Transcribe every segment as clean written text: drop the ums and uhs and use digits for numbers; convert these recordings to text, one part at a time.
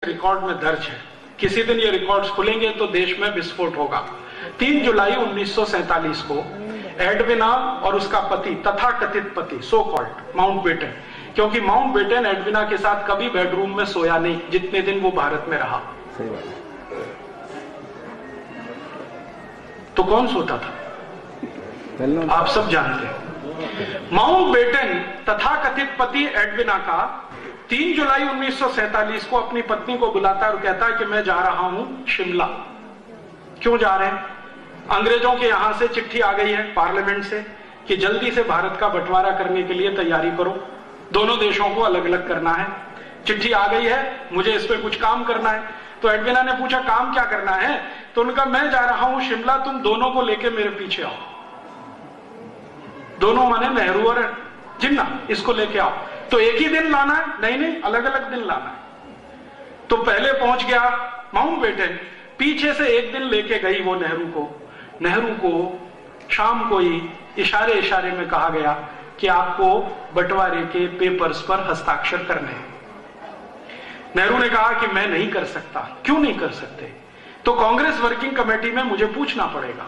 Record में दर्ज है। किसी दिन ये रिकॉर्ड्स खुलेंगे तो देश में विस्फोट होगा। 3 जुलाई 1947 को एडविना और उसका पति, तथाकथित पति, सो कॉल्ड माउंटबेटन, क्योंकि माउंटबेटन एडविना के साथ कभी बेडरूम में सोया नहीं जितने दिन वो भारत में रहा। तो कौन सोता था? आप सब जानते हैं। माउंटबेटन तथाकथित पति एडविना का 3 जुलाई 1947 को अपनी पत्नी को बुलाता है और कहता है कि मैं जा रहा हूं शिमला। क्यों जा रहे हैं? अंग्रेजों के यहां से चिट्ठी आ गई है पार्लियामेंट से कि जल्दी से भारत का बंटवारा करने के लिए तैयारी करो, दोनों देशों को अलग अलग करना है। चिट्ठी आ गई है, मुझे इस पे कुछ काम करना है। तो एडविना ने पूछा काम क्या करना है? तो उनका मैं जा रहा हूं शिमला, तुम दोनों को लेके मेरे पीछे आओ। दोनों माने नेहरू और जिन्ना, इसको लेके आओ। तो एक ही दिन लाना है? नहीं नहीं, अलग अलग दिन लाना है। तो पहले पहुंच गया माउंटबेटन, पीछे से एक दिन लेके गई वो नेहरू को। नेहरू को शाम को ही इशारे इशारे में कहा गया कि आपको बंटवारे के पेपर्स पर हस्ताक्षर करने हैं। नेहरू ने कहा कि मैं नहीं कर सकता। क्यों नहीं कर सकते? तो कांग्रेस वर्किंग कमेटी में मुझे पूछना पड़ेगा।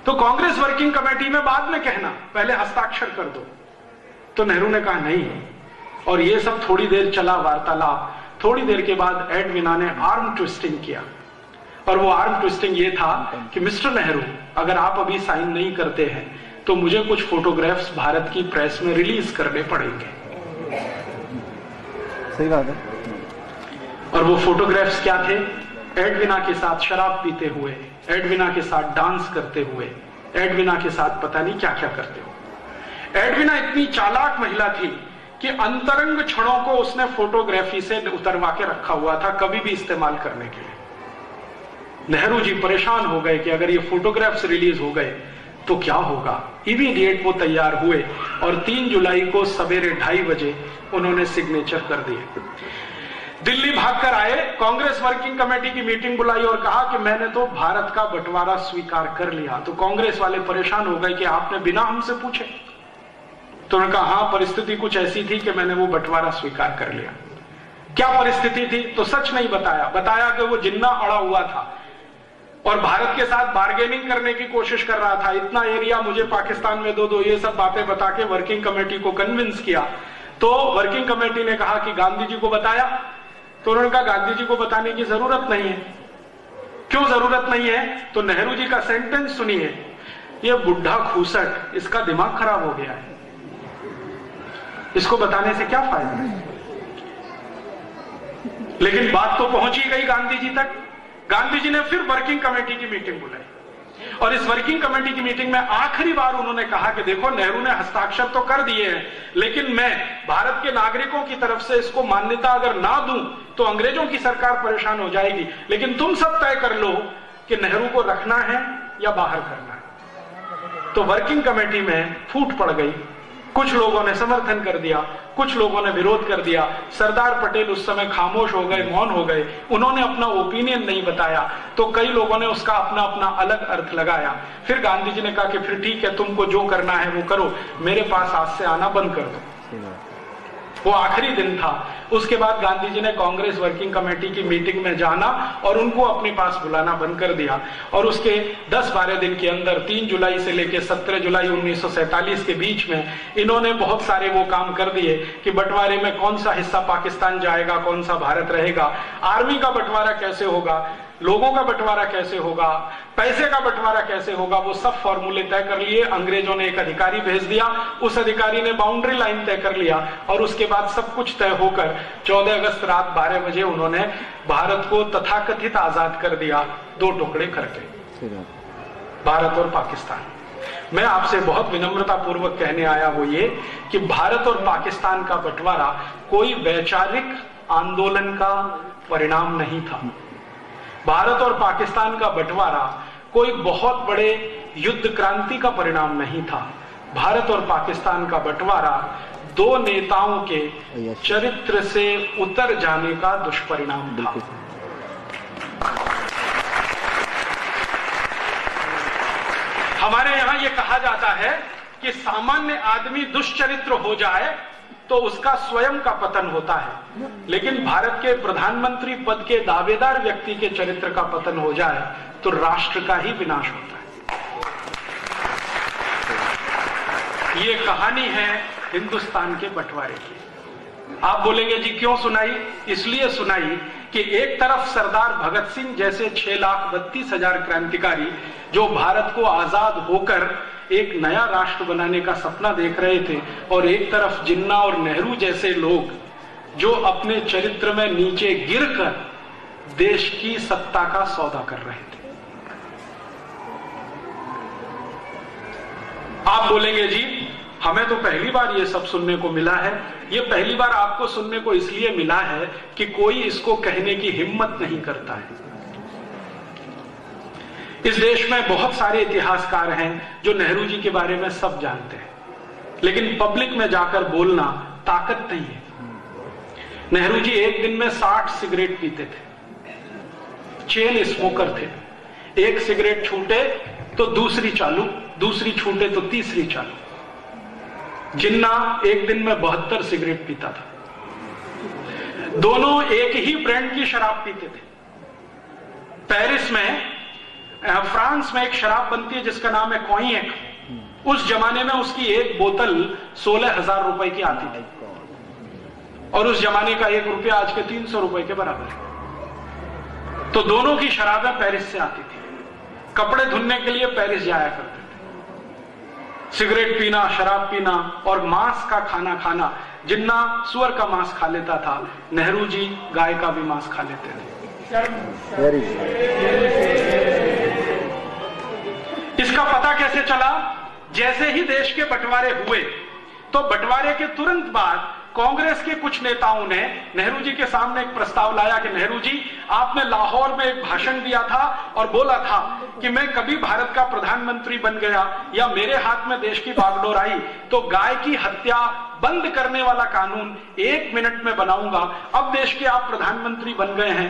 तो कांग्रेस वर्किंग कमेटी में बाद में कहना, पहले हस्ताक्षर कर दो। तो नेहरू ने कहा नहीं। और ये सब थोड़ी देर चला वार्तालाप। थोड़ी देर के बाद एडविना ने आर्म ट्विस्टिंग किया, और वो आर्म ट्विस्टिंग ये था कि मिस्टर नेहरू, अगर आप अभी साइन नहीं करते हैं तो मुझे कुछ फोटोग्राफ्स भारत की प्रेस में रिलीज करने पड़ेंगे। सही बात है। और वो फोटोग्राफ्स क्या थे? एडविना के साथ शराब पीते हुए, एडविना के साथ डांस करते हुए, एडविना के साथ पता नहीं क्या क्या करते हुए। एडविना इतनी चालाक महिला थी कि अंतरंग क्षणों को उसने फोटोग्राफी से उतरवा के रखा हुआ था, कभी भी इस्तेमाल करने के लिए। नेहरू जी परेशान हो गए कि अगर ये फोटोग्राफ्स रिलीज हो गए तो क्या होगा। इमीडिएट वो तैयार हुए और 3 जुलाई को सवेरे 2:30 बजे उन्होंने सिग्नेचर कर दिए। दिल्ली भागकर आए, कांग्रेस वर्किंग कमेटी की मीटिंग बुलाई और कहा कि मैंने तो भारत का बंटवारा स्वीकार कर लिया। तो कांग्रेस वाले परेशान हो गए कि आपने बिना हमसे पूछे। तो उन्होंने कहा हाँ, परिस्थिति कुछ ऐसी थी कि मैंने वो बंटवारा स्वीकार कर लिया। क्या परिस्थिति थी? तो सच नहीं बताया। बताया कि वो जिन्ना अड़ा हुआ था और भारत के साथ बार्गेनिंग करने की कोशिश कर रहा था। इतना एरिया मुझे पाकिस्तान में दो, ये सब बातें बता के वर्किंग कमेटी को कन्विंस किया। तो वर्किंग कमेटी ने कहा कि गांधी जी को बताया? तो उन्होंने कहा गांधी जी को बताने की जरूरत नहीं है। क्यों जरूरत नहीं है? तो नेहरू जी का सेंटेंस सुनिए, ये बुढ़ा खूसट, इसका दिमाग खराब हो गया है, इसको बताने से क्या फायदा है। लेकिन बात तो पहुंची गई गांधी जी तक। गांधी जी ने फिर वर्किंग कमेटी की मीटिंग बुलाई और इस वर्किंग कमेटी की मीटिंग में आखिरी बार उन्होंने कहा कि देखो, नेहरू ने हस्ताक्षर तो कर दिए हैं, लेकिन मैं भारत के नागरिकों की तरफ से इसको मान्यता अगर ना दूं तो अंग्रेजों की सरकार परेशान हो जाएगी। लेकिन तुम सब तय कर लो कि नेहरू को रखना है या बाहर करना है। तो वर्किंग कमेटी में फूट पड़ गई। कुछ लोगों ने समर्थन कर दिया, कुछ लोगों ने विरोध कर दिया। सरदार पटेल उस समय खामोश हो गए, मौन हो गए, उन्होंने अपना ओपिनियन नहीं बताया। तो कई लोगों ने उसका अपना अपना अलग अर्थ लगाया। फिर गांधी जी ने कहा कि फिर ठीक है, तुमको जो करना है वो करो, मेरे पास आज से आना बंद कर दो। वो आखिरी दिन था। उसके बाद गांधी जी ने कांग्रेस वर्किंग कमेटी की मीटिंग में जाना और उनको अपने पास बुलाना बंद कर दिया। और उसके 10-12 दिन के अंदर 3 जुलाई से लेकर 17 जुलाई 1947 के बीच में इन्होंने बहुत सारे वो काम कर दिए कि बंटवारे में कौन सा हिस्सा पाकिस्तान जाएगा, कौन सा भारत रहेगा, आर्मी का बंटवारा कैसे होगा, लोगों का बंटवारा कैसे होगा, पैसे का बंटवारा कैसे होगा, वो सब फॉर्मूले तय कर लिए। अंग्रेजों ने एक अधिकारी भेज दिया, उस अधिकारी ने बाउंड्री लाइन तय कर लिया और उसके बाद सब कुछ तय होकर 14 अगस्त रात 12 बजे उन्होंने भारत को तथाकथित आजाद कर दिया, 2 टुकड़े करके, भारत और पाकिस्तान। मैं आपसे बहुत विनम्रता पूर्वक कहने आया वो ये कि भारत और पाकिस्तान का बंटवारा कोई वैचारिक आंदोलन का परिणाम नहीं था। भारत और पाकिस्तान का बंटवारा कोई बहुत बड़े युद्ध क्रांति का परिणाम नहीं था। भारत और पाकिस्तान का बंटवारा 2 नेताओं के चरित्र से उतर जाने का दुष्परिणाम था। हमारे यहां यह कहा जाता है कि सामान्य आदमी दुष्चरित्र हो जाए तो उसका स्वयं का पतन होता है। लेकिन भारत के प्रधानमंत्री पद के दावेदार व्यक्ति के चरित्र का पतन हो जाए तो राष्ट्र का ही विनाश होता है। ये कहानी है हिंदुस्तान के बंटवारे की। आप बोलेंगे जी क्यों सुनाई? इसलिए सुनाई कि एक तरफ सरदार भगत सिंह जैसे 6,32,000 क्रांतिकारी जो भारत को आजाद होकर एक नया राष्ट्र बनाने का सपना देख रहे थे, और एक तरफ जिन्ना और नेहरू जैसे लोग जो अपने चरित्र में नीचे गिरकर देश की सत्ता का सौदा कर रहे थे। आप बोलेंगे जी हमें तो पहली बार ये सब सुनने को मिला है। ये पहली बार आपको सुनने को इसलिए मिला है कि कोई इसको कहने की हिम्मत नहीं करता है। इस देश में बहुत सारे इतिहासकार हैं जो नेहरू जी के बारे में सब जानते हैं, लेकिन पब्लिक में जाकर बोलना ताकत नहीं है। नेहरू जी एक दिन में 60 सिगरेट पीते थे, चेन स्मोकर थे। एक सिगरेट छूटे तो दूसरी चालू, दूसरी छूटे तो तीसरी चालू। जिन्ना एक दिन में 72 सिगरेट पीता था। दोनों एक ही ब्रांड की शराब पीते थे। पेरिस में, फ्रांस में एक शराब बनती है जिसका नाम है कॉइएक। उस जमाने में उसकी एक बोतल 16,000 रुपए की आती थी, और उस जमाने का 1 रुपया आज के 300 रुपए के बराबर है। तो दोनों की शराबें पेरिस से आती थी। कपड़े धुलने के लिए पेरिस जाया करते थे। सिगरेट पीना, शराब पीना और मांस का खाना खाना। जिन्ना सुअर का मांस खा लेता था, नेहरू जी गाय का भी मांस खा लेते थे। इसका पता कैसे चला? जैसे ही देश के बंटवारे हुए तो बंटवारे के तुरंत बाद कांग्रेस के कुछ नेताओं ने नेहरू जी के सामने एक प्रस्ताव लाया कि नेहरू जी, आपने लाहौर में एक भाषण दिया था और बोला था कि मैं कभी भारत का प्रधानमंत्री बन गया या मेरे हाथ में देश की बागडोर आई तो गाय की हत्या बंद करने वाला कानून 1 मिनट में बनाऊंगा। अब देश के आप प्रधानमंत्री बन गए हैं,